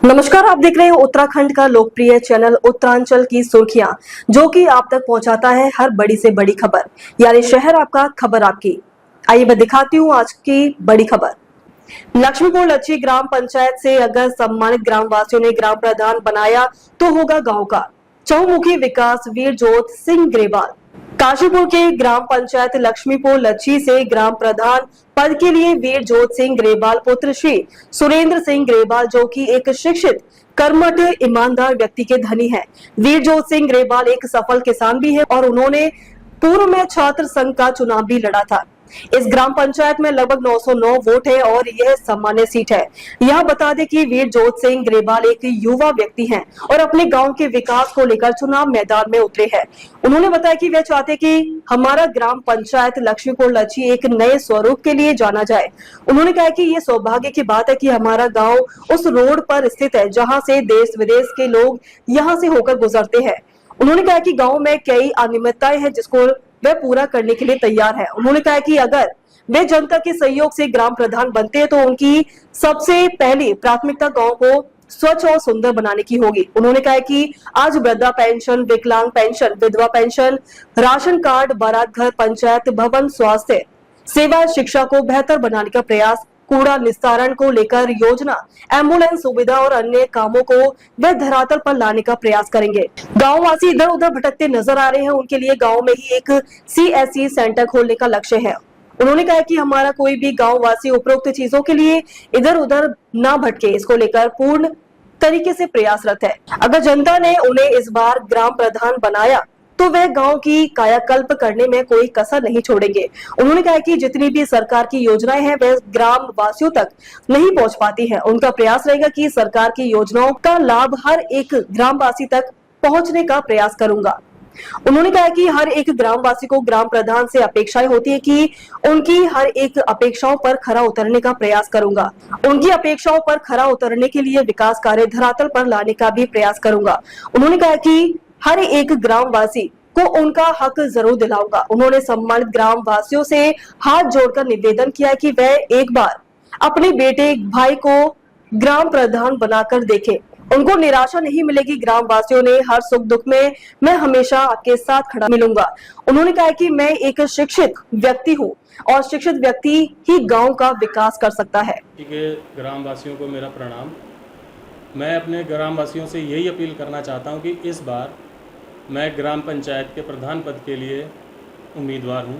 नमस्कार, आप देख रहे हैं उत्तराखंड का लोकप्रिय चैनल उत्तरांचल की सुर्खियां, जो कि आप तक पहुंचाता है हर बड़ी से बड़ी खबर, यानी शहर आपका खबर आपकी। आइए मैं दिखाती हूं आज की बड़ी खबर। लक्ष्मीपुर लच्छी ग्राम पंचायत से अगर सम्मानित ग्राम वासियों ने ग्राम प्रधान बनाया तो होगा गांव का चहुमुखी विकास। वीरजोत सिंह ग्रेवाल। काशीपुर के ग्राम पंचायत लक्ष्मीपुर लच्छी से ग्राम प्रधान पद के लिए वीरजोत सिंह ग्रेवाल पुत्र श्री सुरेंद्र सिंह ग्रेवाल, जो कि एक शिक्षित कर्मठ ईमानदार व्यक्ति के धनी हैं। वीरजोत सिंह ग्रेवाल एक सफल किसान भी है और उन्होंने पूर्व में छात्र संघ का चुनाव भी लड़ा था। इस ग्राम पंचायत में लगभग 909 वोट है और यह सामान्य सीट है। यह बता दें कि वीरजोत सिंह ग्रेवाल एक युवा व्यक्ति हैं और अपने गांव के विकास को लेकर चुनाव मैदान में उतरे हैं। उन्होंने बताया कि वे चाहते कि हमारा ग्राम पंचायत लक्ष्मीपुर लच्छी एक नए स्वरूप के लिए जाना जाए। उन्होंने कहा कि ये सौभाग्य की बात है कि हमारा गाँव उस रोड पर स्थित है जहाँ से देश विदेश के लोग यहाँ से होकर गुजरते हैं। उन्होंने कहा कि गांव में कई अनियमितताएं हैं जिसको वे पूरा करने के लिए तैयार है। उन्होंने कहा कि अगर वे जनता के सहयोग से ग्राम प्रधान बनते हैं तो उनकी सबसे पहली प्राथमिकता गांव को स्वच्छ और सुंदर बनाने की होगी। उन्होंने कहा कि आज वृद्धा पेंशन, विकलांग पेंशन, विधवा पेंशन, राशन कार्ड, बारात घर, पंचायत भवन, स्वास्थ्य सेवा, शिक्षा को बेहतर बनाने का प्रयास, कूड़ा निस्तारण को लेकर योजना, एम्बुलेंस सुविधा और अन्य कामों को वे धरातल पर लाने का प्रयास करेंगे। गांव वासी इधर उधर भटकते नजर आ रहे हैं, उनके लिए गांव में ही एक CSC सेंटर खोलने का लक्ष्य है। उन्होंने कहा कि हमारा कोई भी गांव वासी उपरोक्त चीजों के लिए इधर उधर ना भटके, इसको लेकर पूर्ण तरीके से प्रयासरत है। अगर जनता ने उन्हें इस बार ग्राम प्रधान बनाया तो वह गांव की कायाकल्प करने में कोई कसर नहीं छोड़ेंगे। उन्होंने कहा कि जितनी भी सरकार की योजनाएं हैं वह ग्राम वासियों तक नहीं पहुंच पाती हैं। उनका प्रयास रहेगा कि सरकार की योजनाओं का लाभ हर एक ग्रामवासी तक पहुंचने का प्रयास करूंगा। उन्होंने कहा कि हर एक ग्रामवासी को ग्राम प्रधान से अपेक्षाएं होती है कि उनकी हर एक अपेक्षाओं पर खरा उतरने का प्रयास करूंगा। उनकी अपेक्षाओं पर खरा उतरने के लिए विकास कार्य धरातल पर लाने का भी प्रयास करूंगा। उन्होंने कहा कि हर एक ग्रामवासी को उनका हक जरूर दिलाऊंगा। उन्होंने सम्मानित ग्राम वासियों से हाथ जोड़कर निवेदन किया कि वह एक बार अपने बेटे भाई को ग्राम प्रधान बनाकर देखें। उनको निराशा नहीं मिलेगी। ग्राम वासियों ने हर सुख दुख में मैं हमेशा आपके साथ खड़ा मिलूंगा। उन्होंने कहा कि मैं एक शिक्षित व्यक्ति हूँ और शिक्षित व्यक्ति ही गांव का विकास कर सकता है। ग्राम वासियों को मेरा प्रणाम। मैं अपने ग्राम वासियों से यही अपील करना चाहता हूँ कि इस बार मैं ग्राम पंचायत के प्रधान पद के लिए उम्मीदवार हूँ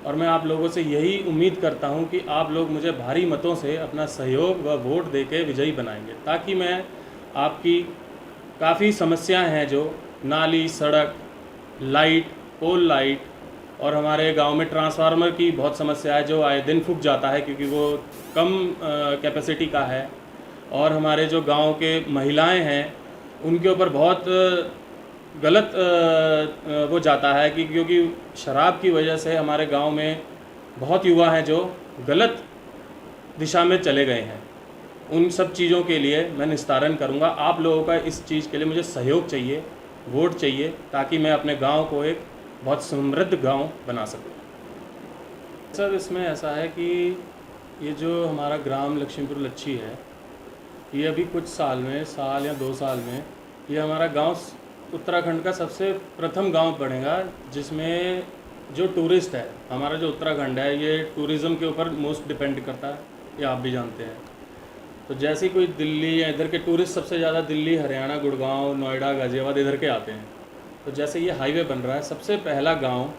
और मैं आप लोगों से यही उम्मीद करता हूँ कि आप लोग मुझे भारी मतों से अपना सहयोग व वोट देके विजयी बनाएंगे, ताकि मैं आपकी काफ़ी समस्याएं हैं जो नाली, सड़क, लाइट, पोल लाइट और हमारे गांव में ट्रांसफार्मर की बहुत समस्या है जो आए दिन फूक जाता है क्योंकि वो कम कैपेसिटी का है। और हमारे जो गांव के महिलाएं हैं उनके ऊपर बहुत गलत वो जाता है कि क्योंकि शराब की वजह से हमारे गांव में बहुत युवा हैं जो गलत दिशा में चले गए हैं। उन सब चीज़ों के लिए मैं निस्तारण करूंगा। आप लोगों का इस चीज़ के लिए मुझे सहयोग चाहिए, वोट चाहिए, ताकि मैं अपने गांव को एक बहुत समृद्ध गांव बना सकूं। सर, इसमें ऐसा है कि ये जो हमारा ग्राम लक्ष्मीपुर लच्छी है, ये अभी कुछ साल में, साल या 2 साल में, ये हमारा गांव उत्तराखंड का सबसे प्रथम गांव बनेगा जिसमें जो टूरिस्ट है, हमारा जो उत्तराखंड है ये टूरिज़्म के ऊपर मोस्ट डिपेंड करता है, ये आप भी जानते हैं। तो जैसे कोई दिल्ली या इधर के टूरिस्ट सबसे ज़्यादा दिल्ली, हरियाणा, गुड़गांव, नोएडा, गाज़ियाबाद इधर के आते हैं। तो जैसे ये हाईवे बन रहा है, सबसे पहला गांव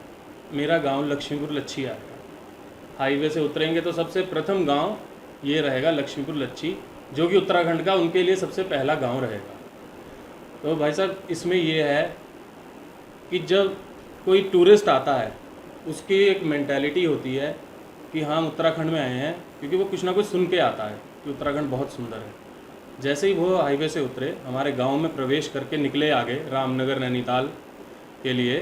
मेरा गांव लक्ष्मीपुर लच्छी आएगा। हाईवे से उतरेंगे तो सबसे प्रथम गांव ये रहेगा लक्ष्मीपुर लच्छी, जो कि उत्तराखंड का उनके लिए सबसे पहला गांव रहेगा। तो भाई साहब, इसमें ये है कि जब कोई टूरिस्ट आता है उसकी एक मेंटालिटी होती है कि हाँ, हम उत्तराखंड में आए हैं, क्योंकि वो कुछ ना कुछ सुन के आता है कि उत्तराखंड बहुत सुंदर है। जैसे ही वो हाईवे से उतरे, हमारे गांव में प्रवेश करके निकले आगे रामनगर, नैनीताल के लिए,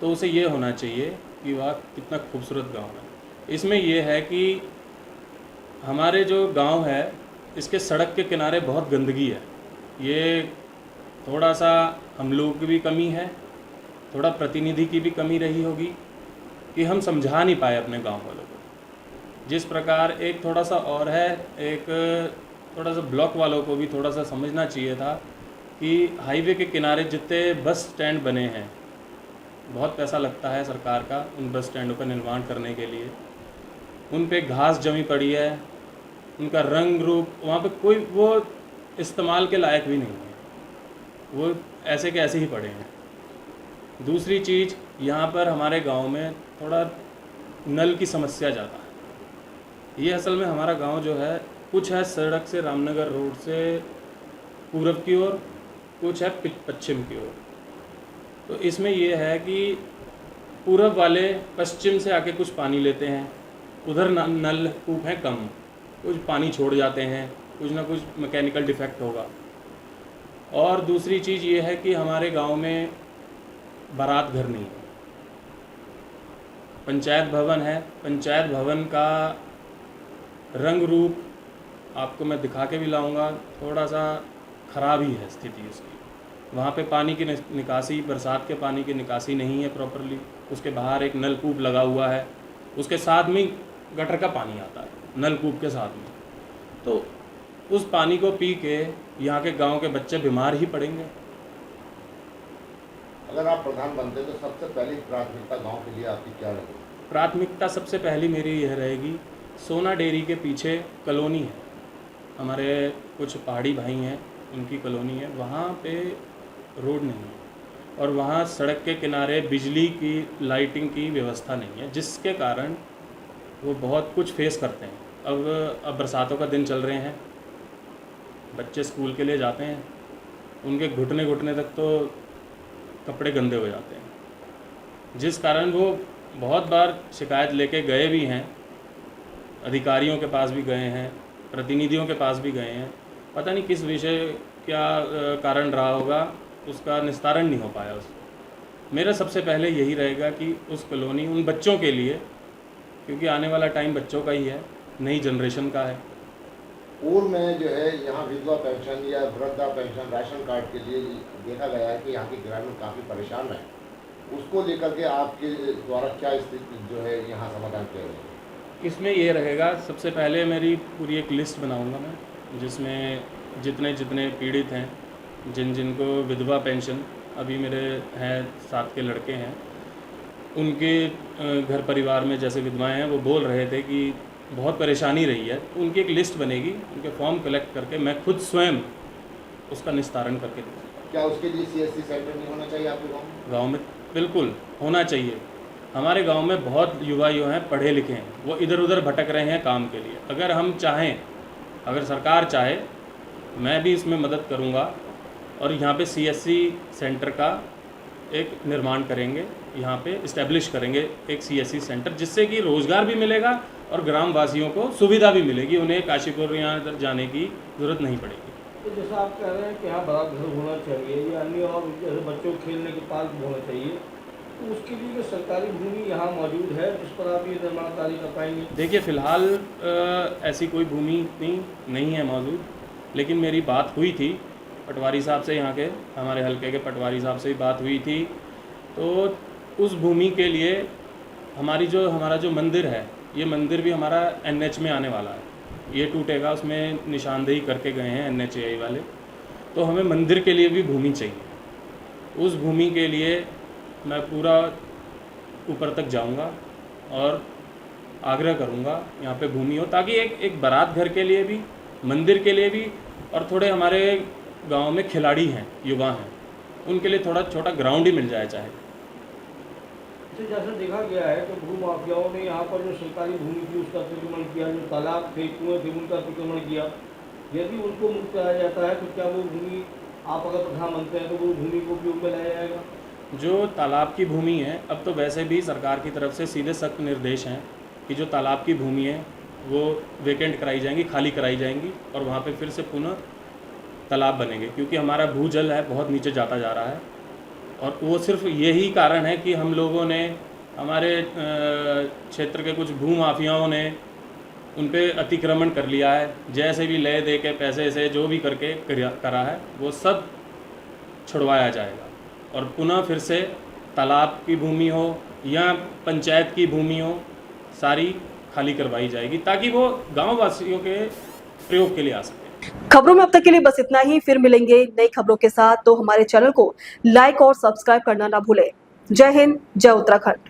तो उसे ये होना चाहिए कि वाह, कितना खूबसूरत गांव है। इसमें ये है कि हमारे जो गांव है इसके सड़क के किनारे बहुत गंदगी है। ये थोड़ा सा हम लोगों की भी कमी है, थोड़ा प्रतिनिधि की भी कमी रही होगी कि हम समझा नहीं पाए अपने गांव वालों को। जिस प्रकार एक थोड़ा सा और है, एक थोड़ा सा ब्लॉक वालों को भी थोड़ा सा समझना चाहिए था कि हाईवे के किनारे जितने बस स्टैंड बने हैं, बहुत पैसा लगता है सरकार का उन बस स्टैंडों का निर्माण करने के लिए। उन पे घास जमी पड़ी है, उनका रंग रूप, वहाँ पे कोई वो इस्तेमाल के लायक भी नहीं है, वो ऐसे के ऐसे ही पड़े हैं। दूसरी चीज़, यहाँ पर हमारे गांव में थोड़ा नल की समस्या ज़्यादा है। ये असल में हमारा गांव जो है, कुछ है सड़क से रामनगर रोड से पूरब की ओर, कुछ है पश्चिम की ओर। तो इसमें ये है कि पूरब वाले पश्चिम से आके कुछ पानी लेते हैं, उधर नल कूप हैं कम, कुछ पानी छोड़ जाते हैं, कुछ ना कुछ मैकेनिकल डिफेक्ट होगा। और दूसरी चीज़ ये है कि हमारे गांव में बारात घर नहीं है, पंचायत भवन है। पंचायत भवन का रंग रूप आपको मैं दिखा के भी लाऊंगा, थोड़ा सा ख़राब ही है स्थिति उसकी। वहाँ पे पानी की निकासी, बरसात के पानी की निकासी नहीं है प्रॉपरली। उसके बाहर एक नलकूप लगा हुआ है, उसके साथ में गटर का पानी आता है नलकूप के साथ में। तो उस पानी को पी के यहाँ के गांव के बच्चे बीमार ही पड़ेंगे। अगर आप प्रधान बनते तो सबसे पहली प्राथमिकता गांव के लिए आपकी क्या रहेगी? प्राथमिकता सबसे पहली मेरी यह रहेगी, सोना डेयरी के पीछे कॉलोनी है, हमारे कुछ पहाड़ी भाई हैं, उनकी कॉलोनी है, वहाँ पे रोड नहीं है और वहाँ सड़क के किनारे बिजली की लाइटिंग की व्यवस्था नहीं है, जिसके कारण वो बहुत कुछ फेस करते हैं। अब बरसातों का दिन चल रहे हैं, बच्चे स्कूल के लिए जाते हैं, उनके घुटने घुटने तक तो कपड़े गंदे हो जाते हैं, जिस कारण वो बहुत बार शिकायत लेके गए भी हैं, अधिकारियों के पास भी गए हैं, प्रतिनिधियों के पास भी गए हैं। पता नहीं किस विषय क्या कारण रहा होगा, उसका निस्तारण नहीं हो पाया उसको। मेरा सबसे पहले यही रहेगा कि उस कॉलोनी, उन बच्चों के लिए, क्योंकि आने वाला टाइम बच्चों का ही है, नई जनरेशन का है। पूर्व में जो है यहाँ विधवा पेंशन या वृद्धा पेंशन राशन कार्ड के लिए देखा गया है कि यहाँ के ग्रामीण काफ़ी परेशान रहे, उसको लेकर के आपके द्वारा क्या स्थिति जो है यहाँ समाधान किया जाएगा? इसमें ये रहेगा, सबसे पहले मेरी पूरी एक लिस्ट बनाऊंगा मैं, जिसमें जितने जितने पीड़ित हैं, जिनको विधवा पेंशन, अभी मेरे हैं 7 के लड़के हैं, उनके घर परिवार में जैसे विधवाएं हैं, वो बोल रहे थे कि बहुत परेशानी रही है। तो उनकी एक लिस्ट बनेगी, उनके फॉर्म कलेक्ट करके मैं खुद स्वयं उसका निस्तारण करके दूँगा। क्या उसके लिए CSC सेंटर नहीं होना चाहिए आपके गाँव में? गाँव में बिल्कुल होना चाहिए। हमारे गांव में बहुत युवा जो हैं पढ़े लिखे हैं, वो इधर उधर भटक रहे हैं काम के लिए। अगर हम चाहें, अगर सरकार चाहे, मैं भी इसमें मदद करूंगा और यहाँ पे CSC सेंटर का एक निर्माण करेंगे, यहाँ पे इस्टेब्लिश करेंगे एक CSC सेंटर, जिससे कि रोज़गार भी मिलेगा और ग्रामवासियों को सुविधा भी मिलेगी, उन्हें काशीपुर यहाँ इधर जाने की ज़रूरत नहीं पड़ेगी। तो जैसा आप कह रहे हैं कि यहाँ बड़ा घर होना चाहिए या अन्य और जैसे बच्चों के खेलने के पार्क होना चाहिए, तो उसके लिए जो सरकारी भूमि यहाँ मौजूद है जिस पर आप ये निर्माण कार्य कर पाएंगे? देखिए, फ़िलहाल ऐसी कोई भूमि इतनी नहीं है मौजूद, लेकिन मेरी बात हुई थी पटवारी साहब से, यहाँ के हमारे हलके के पटवारी साहब से ही बात हुई थी। तो उस भूमि के लिए हमारा जो मंदिर है, ये मंदिर भी हमारा NH में आने वाला है, ये टूटेगा, उसमें निशानदेही करके गए हैं NHAI वाले। तो हमें मंदिर के लिए भी भूमि चाहिए। उस भूमि के लिए मैं पूरा ऊपर तक जाऊंगा और आग्रह करूंगा यहाँ पे भूमि हो, ताकि एक बारात घर के लिए भी, मंदिर के लिए भी, और थोड़े हमारे गांव में खिलाड़ी हैं, युवा हैं, उनके लिए थोड़ा छोटा ग्राउंड ही मिल जाए चाहे। तो जैसा देखा गया है तो भू माफियाओं ने यहाँ पर जो सरकारी भूमि थी उसका अतिक्रमण किया, जो तालाब थे, कुएँ थे, उनका अतिक्रमण किया। यदि उनको मुक्त कराया जाता है तो क्या वो भूमि, आप अगर प्रधान बनते हैं तो वो भूमि को उपयोग में लाया जाएगा? जो तालाब की भूमि है, अब तो वैसे भी सरकार की तरफ से सीधे सख्त निर्देश हैं कि जो तालाब की भूमि है वो वेकेंट कराई जाएंगी, खाली कराई जाएंगी, और वहाँ पे फिर से पुनः तालाब बनेंगे, क्योंकि हमारा भूजल है बहुत नीचे जाता जा रहा है। और वो सिर्फ यही कारण है कि हम लोगों ने, हमारे क्षेत्र के कुछ भू माफियाओं ने उन पे अतिक्रमण कर लिया है, जैसे भी ले दे के पैसे से जो भी करके करा है, वो सब छुड़वाया जाएगा और पुनः फिर से तालाब की भूमि हो या पंचायत की भूमि हो, सारी खाली करवाई जाएगी, ताकि वो गांव वासियों के प्रयोग के लिए आ सके। खबरों में अब तक के लिए बस इतना ही। फिर मिलेंगे नई खबरों के साथ, तो हमारे चैनल को लाइक और सब्सक्राइब करना ना भूलें। जय हिंद, जय उत्तराखंड।